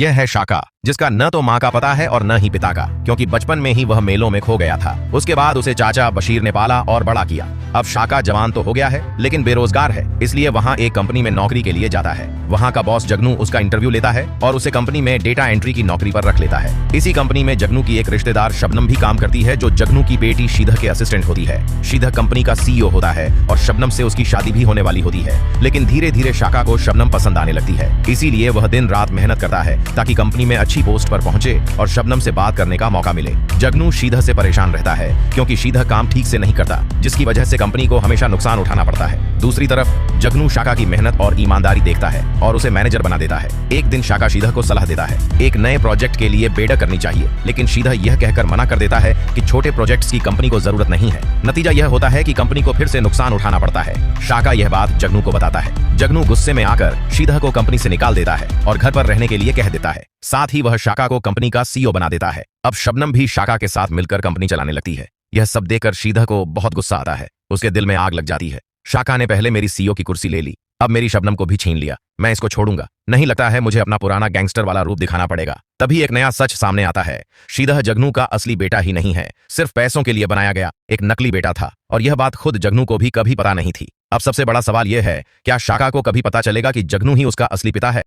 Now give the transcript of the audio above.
यह है शाका, जिसका न तो माँ का पता है और न ही पिता का, क्योंकि बचपन में ही वह मेलों में खो गया था। उसके बाद उसे चाचा बशीर ने पाला और बड़ा किया। अब शाका जवान तो हो गया है, लेकिन बेरोजगार है, इसलिए वहाँ एक कंपनी में नौकरी के लिए जाता है। वहाँ का बॉस जगनू उसका इंटरव्यू लेता है और उसे कंपनी में डेटा एंट्री की नौकरी पर रख लेता है। इसी कंपनी में जगनू की एक रिश्तेदार शबनम भी काम करती है, जो जगनू की बेटी शीधा के असिस्टेंट होती है। शीधा कंपनी का सीईओ होता है और शबनम से उसकी शादी भी होने वाली होती है, लेकिन धीरे धीरे शाका को शबनम पसंद आने लगती है। इसीलिए वह दिन रात मेहनत करता है ताकि कंपनी में अच्छी पोस्ट पर पहुंचे और शबनम से बात करने का मौका मिले। जगनू शीधा से परेशान रहता है क्योंकि शीधा काम ठीक से नहीं करता, जिसकी वजह से कंपनी को हमेशा नुकसान उठाना पड़ता है। दूसरी तरफ जगनू शाका की मेहनत और ईमानदारी देखता है और उसे मैनेजर बना देता है। एक दिन शाका शीधा को सलाह देता है, एक नए प्रोजेक्ट के लिए बेड़ा करनी चाहिए, लेकिन शीधा यह कहकर मना कर देता है कि छोटे प्रोजेक्ट्स की कंपनी को जरूरत नहीं है। नतीजा यह होता है कि कंपनी को फिर से नुकसान उठाना पड़ता है। शाका यह बात जगनू को बताता है। जगनू गुस्से में आकर शीधा को कंपनी से निकाल देता है और घर पर रहने के लिए कह देता है। साथ ही वह शाका को कंपनी का सीईओ बना देता है। अब शबनम भी शाका के साथ मिलकर कंपनी चलाने लगती है। यह सब देखकर शीधा को बहुत गुस्सा आता है। उसके दिल में आग लग जाती है। शाका ने पहले मेरी सीईओ की कुर्सी ले ली, अब मेरी शबनम को भी छीन लिया। मैं इसको छोड़ूंगा नहीं, लगता है मुझे अपना पुराना गैंगस्टर वाला रूप दिखाना पड़ेगा। तभी एक नया सच सामने आता है। शीधा जगनू का असली बेटा ही नहीं है, सिर्फ पैसों के लिए बनाया गया एक नकली बेटा था, और यह बात खुद जगनू को भी कभी पता नहीं थी। अब सबसे बड़ा सवाल यह है, क्या शाका को कभी पता चलेगा कि जगनू ही उसका असली पिता है?